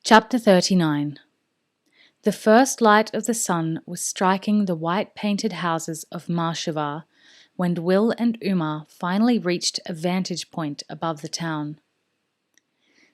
Chapter 39. The first light of the sun was striking the white-painted houses of Marshavar when Will and Umar finally reached a vantage point above the town.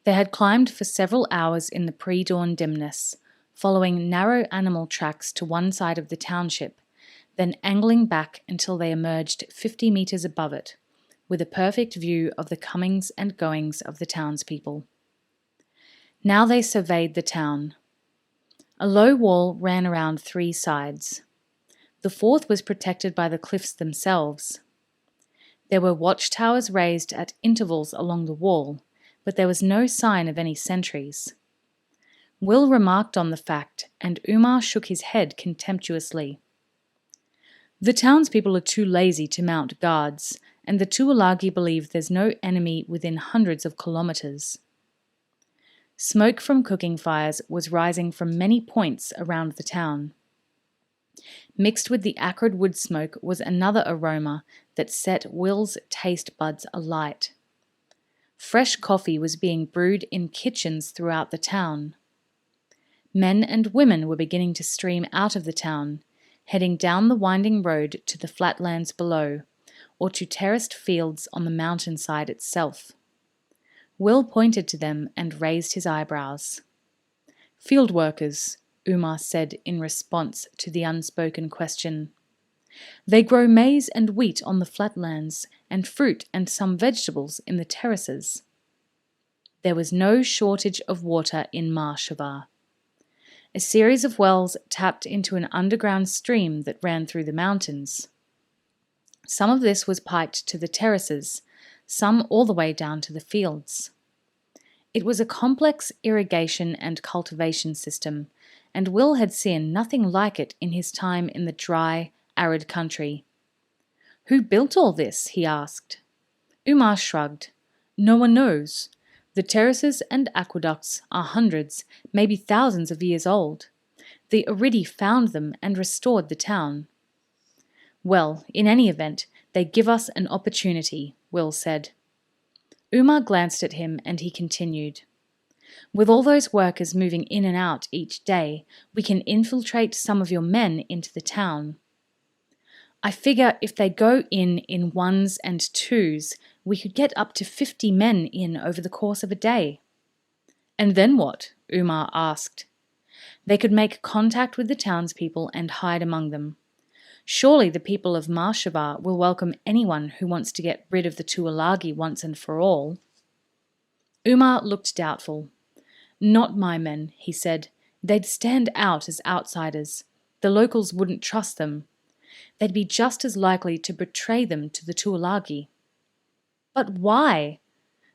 They had climbed for several hours in the pre-dawn dimness, following narrow animal tracks to one side of the township, then angling back until they emerged 50 meters above it, with a perfect view of the comings and goings of the townspeople. Now they surveyed the town. A low wall ran around 3 sides. The fourth was protected by the cliffs themselves. There were watchtowers raised at intervals along the wall, but there was no sign of any sentries. Will remarked on the fact, and Umar shook his head contemptuously. The townspeople are too lazy to mount guards, and the Tuolagi believe there's no enemy within hundreds of kilometers. Smoke from cooking fires was rising from many points around the town. Mixed with the acrid wood smoke was another aroma that set Will's taste buds alight. Fresh coffee was being brewed in kitchens throughout the town. Men and women were beginning to stream out of the town, heading down the winding road to the flatlands below, or to terraced fields on the mountainside itself. Will pointed to them and raised his eyebrows. "Field workers," Umar said in response to the unspoken question. "They grow maize and wheat on the flatlands, and fruit and some vegetables in the terraces." There was no shortage of water in Marshavar. A series of wells tapped into an underground stream that ran through the mountains. Some of this was piped to the terraces, some all the way down to the fields. It was a complex irrigation and cultivation system, and Will had seen nothing like it in his time in the dry, arid country. "Who built all this?" he asked. Umar shrugged. "No one knows. The terraces and aqueducts are hundreds, maybe thousands of years old. The Aridi found them and restored the town." "Well, in any event, they give us an opportunity," Will said. Umar glanced at him and he continued. "With all those workers moving in and out each day, we can infiltrate some of your men into the town. I figure if they go in ones and twos, we could get up to 50 men in over the course of a day." "And then what?" Umar asked. "They could make contact with the townspeople and hide among them. Surely the people of Marshavar will welcome anyone who wants to get rid of the Tuolagi once and for all." Umar looked doubtful. "Not my men," he said. "They'd stand out as outsiders. The locals wouldn't trust them. They'd be just as likely to betray them to the Tuolagi." "But why?"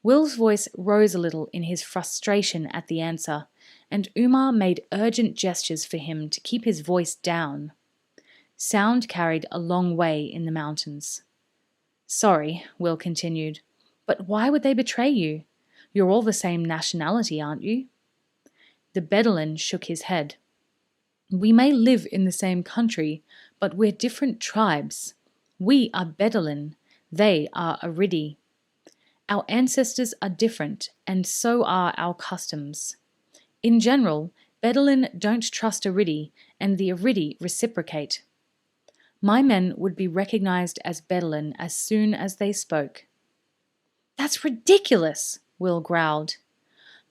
Will's voice rose a little in his frustration at the answer, and Umar made urgent gestures for him to keep his voice down. Sound carried a long way in the mountains. "Sorry," Will continued, "but why would they betray you? You're all the same nationality, aren't you?" The Bedouin shook his head. "We may live in the same country, but we're different tribes. We are Bedouin, they are Aridi. Our ancestors are different, and so are our customs. In general, Bedouin don't trust Aridi, and the Aridi reciprocate. My men would be recognized as Bedouin as soon as they spoke." "That's ridiculous," Will growled.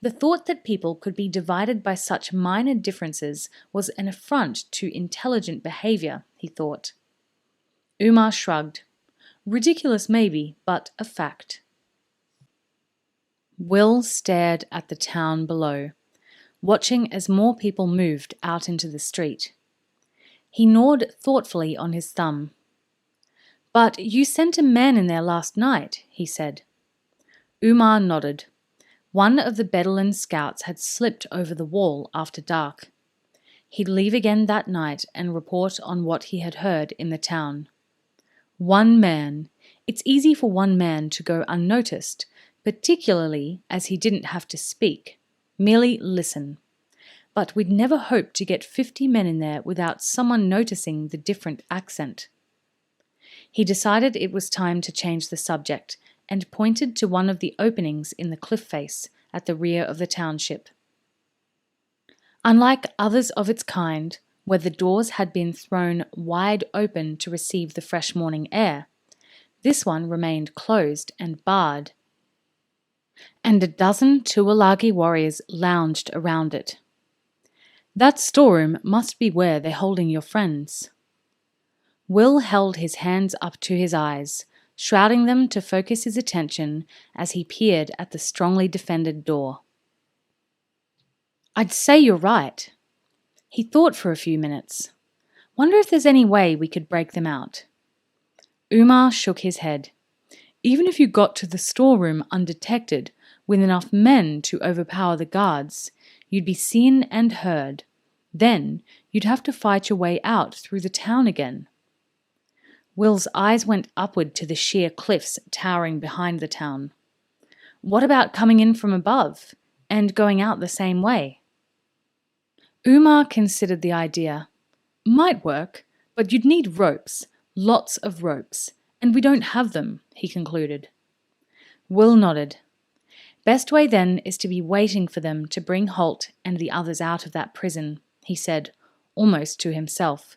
The thought that people could be divided by such minor differences was an affront to intelligent behavior, he thought. Umar shrugged. "Ridiculous maybe, but a fact." Will stared at the town below, watching as more people moved out into the street. He gnawed thoughtfully on his thumb. "But you sent a man in there last night," he said. Umar nodded. One of the Bedouin scouts had slipped over the wall after dark. He'd leave again that night and report on what he had heard in the town. One man. It's easy for one man to go unnoticed, particularly as he didn't have to speak, merely listen. But we'd never hoped to get 50 men in there without someone noticing the different accent. He decided it was time to change the subject and pointed to one of the openings in the cliff face at the rear of the township. Unlike others of its kind, where the doors had been thrown wide open to receive the fresh morning air, this one remained closed and barred, and a dozen Tuolagi warriors lounged around it. That storeroom must be where they're holding your friends. Will held his hands up to his eyes, shrouding them to focus his attention as he peered at the strongly defended door. I'd say you're right. He thought for a few minutes. Wonder if there's any way we could break them out. Umar shook his head. Even if you got to the storeroom undetected, with enough men to overpower the guards, you'd be seen and heard. Then you'd have to fight your way out through the town again. Will's eyes went upward to the sheer cliffs towering behind the town. What about coming in from above and going out the same way? Umar considered the idea. Might work, but you'd need ropes, lots of ropes, and we don't have them, he concluded. Will nodded. Best way then is to be waiting for them to bring Holt and the others out of that prison, he said, almost to himself.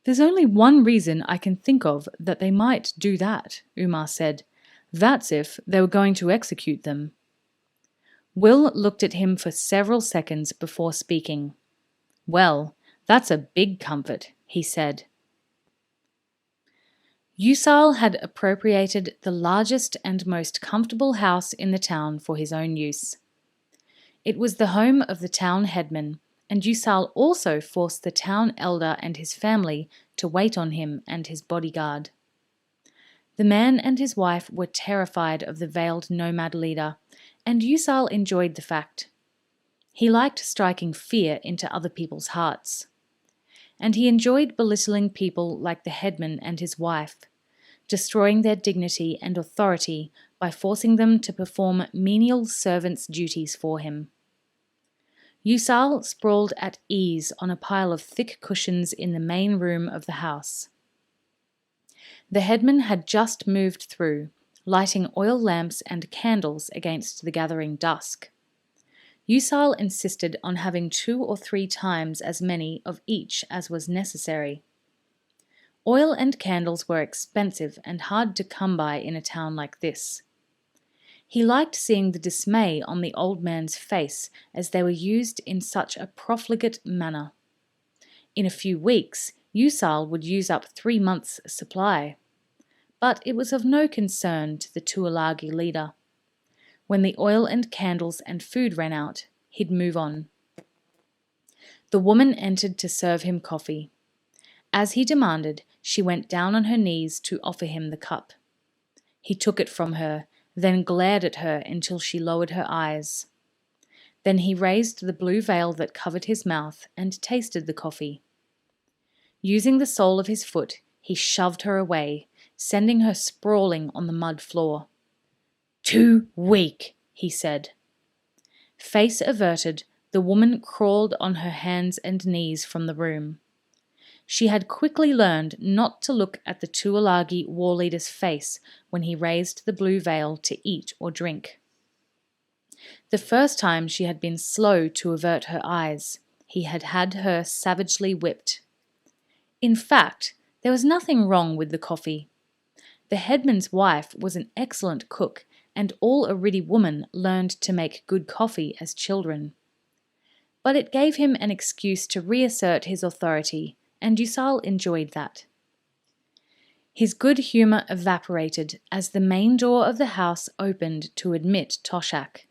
There's only one reason I can think of that they might do that, Umar said. That's if they were going to execute them. Will looked at him for several seconds before speaking. Well, that's a big comfort, he said. Usal had appropriated the largest and most comfortable house in the town for his own use. It was the home of the town headman, and Usal also forced the town elder and his family to wait on him and his bodyguard. The man and his wife were terrified of the veiled nomad leader, and Usal enjoyed the fact. He liked striking fear into other people's hearts. And he enjoyed belittling people like the headman and his wife, destroying their dignity and authority by forcing them to perform menial servants' duties for him. Usal sprawled at ease on a pile of thick cushions in the main room of the house. The headman had just moved through, lighting oil lamps and candles against the gathering dusk. Usal insisted on having 2 or 3 times as many of each as was necessary. Oil and candles were expensive and hard to come by in a town like this. He liked seeing the dismay on the old man's face as they were used in such a profligate manner. In a few weeks, Usal would use up 3 months' supply. But it was of no concern to the Tuolagi leader. When the oil and candles and food ran out, he'd move on. The woman entered to serve him coffee. As he demanded, she went down on her knees to offer him the cup. He took it from her, then glared at her until she lowered her eyes. Then he raised the blue veil that covered his mouth and tasted the coffee. Using the sole of his foot, he shoved her away, sending her sprawling on the mud floor. "Too weak," he said. Face averted, the woman crawled on her hands and knees from the room. She had quickly learned not to look at the Tuolagi war leader's face when he raised the blue veil to eat or drink. The first time she had been slow to avert her eyes, he had had her savagely whipped. In fact, there was nothing wrong with the coffee. The headman's wife was an excellent cook, and all Aridi women learned to make good coffee as children. But it gave him an excuse to reassert his authority, and Usal enjoyed that. His good humour evaporated as the main door of the house opened to admit Toshak.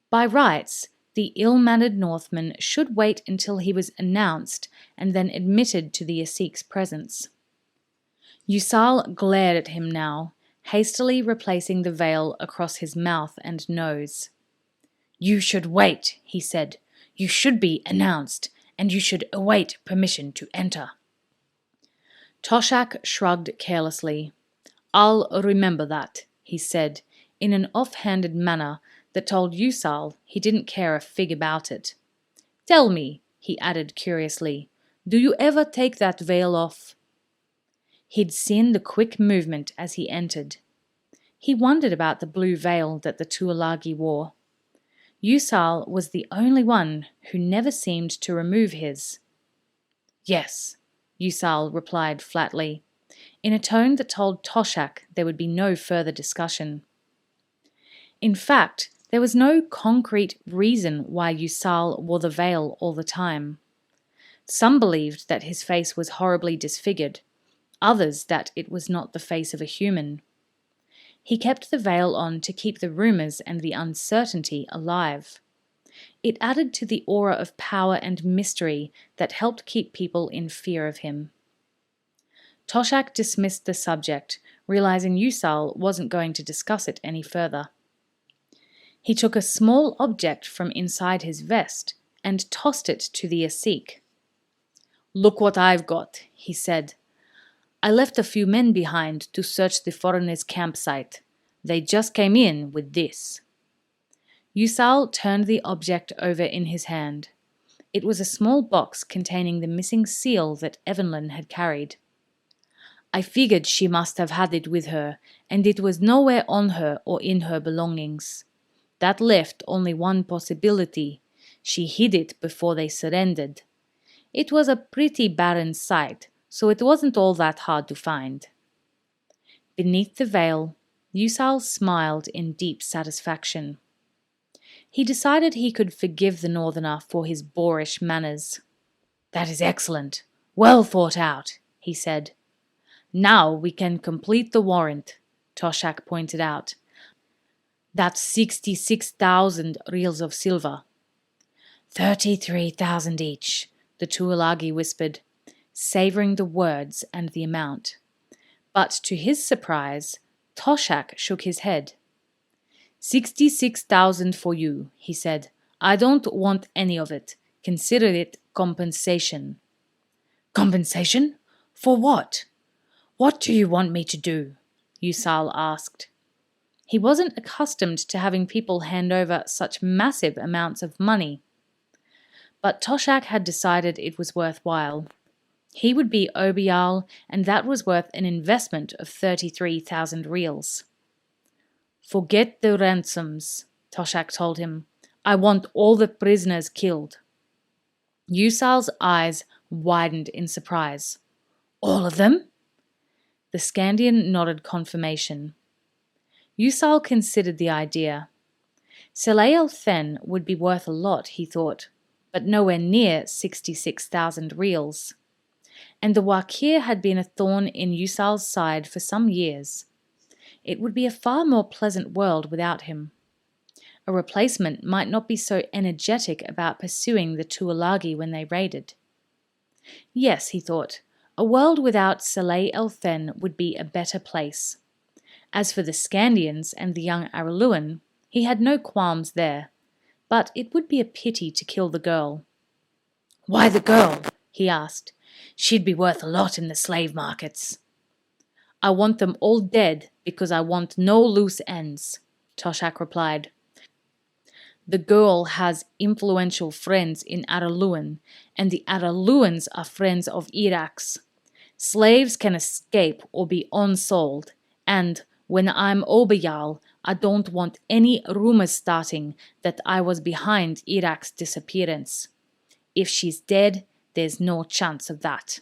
By rights, the ill-mannered Northman should wait until he was announced and then admitted to the Asik's presence. Usal glared at him now, hastily replacing the veil across his mouth and nose. "You should wait," he said. "You should be announced, and you should await permission to enter." Toshak shrugged carelessly. "I'll remember that," he said, in an off-handed manner that told Usal he didn't care a fig about it. "Tell me," he added curiously, "do you ever take that veil off?" He'd seen the quick movement as he entered. He wondered about the blue veil that the Tuolagi wore. Yusal was the only one who never seemed to remove his. Yes, Yusal replied flatly, in a tone that told Toshak there would be no further discussion. In fact, there was no concrete reason why Yusal wore the veil all the time. Some believed that his face was horribly disfigured, others that it was not the face of a human. He kept the veil on to keep the rumours and the uncertainty alive. It added to the aura of power and mystery that helped keep people in fear of him. Toshak dismissed the subject, realizing Yusal wasn't going to discuss it any further. He took a small object from inside his vest and tossed it to the Asik. "Look what I've got," he said. "I left a few men behind to search the foreigners' campsite. They just came in with this." Yusal turned the object over in his hand. It was a small box containing the missing seal that Evelyn had carried. "I figured she must have had it with her, and it was nowhere on her or in her belongings. That left only one possibility. She hid it before they surrendered. It was a pretty barren site, so it wasn't all that hard to find." Beneath the veil, Yusal smiled in deep satisfaction. He decided he could forgive the Northerner for his boorish manners. "That is excellent. Well thought out," he said. "Now we can complete the warrant," Toshak pointed out. "That's 66,000 reals of silver." 33,000 each, the Tuolagi whispered, savouring the words and the amount. But to his surprise, Toshak shook his head. 66,000 for you, he said. "I don't want any of it. Consider it compensation." "Compensation? For what? What do you want me to do?" Yusal asked. He wasn't accustomed to having people hand over such massive amounts of money. But Toshak had decided it was worthwhile. He would be Obial, and that was worth an investment of 33,000 reals. "Forget the ransoms," Toshak told him. "I want all the prisoners killed." Yusal's eyes widened in surprise. "All of them?" The Scandian nodded confirmation. Yusal considered the idea. Saleh el-Then would be worth a lot, he thought, but nowhere near 66,000 reals. And the Wakir had been a thorn in Yusal's side for some years. It would be a far more pleasant world without him. A replacement might not be so energetic about pursuing the Tuolagi when they raided. Yes, he thought, a world without Saleh el-Then would be a better place. As for the Scandians and the young Araluan, he had no qualms there, but it would be a pity to kill the girl. "Why the girl?" he asked. "She'd be worth a lot in the slave markets." "I want them all dead because I want no loose ends," Toshak replied. "The girl has influential friends in Araluan, and the Araluans are friends of Erak's. Slaves can escape or be unsold, and when I'm Obayal, I don't want any rumors starting that I was behind Erak's disappearance. If she's dead, there's no chance of that."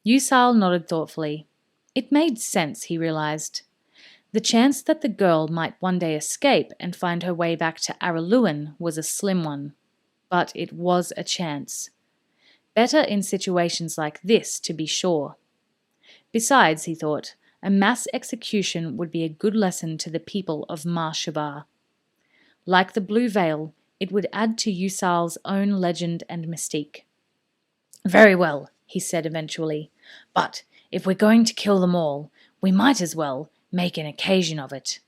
Yusal nodded thoughtfully. It made sense, he realized. The chance that the girl might one day escape and find her way back to Araluan was a slim one. But it was a chance. Better in situations like this, to be sure. Besides, he thought, a mass execution would be a good lesson to the people of Marshabar. Like the Blue Veil, it would add to Yusal's own legend and mystique. "Very well," he said eventually, "but if we're going to kill them all, we might as well make an occasion of it."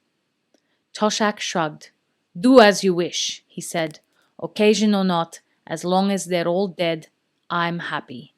Toshak shrugged. "Do as you wish," he said. "Occasion or not, as long as they're all dead, I'm happy."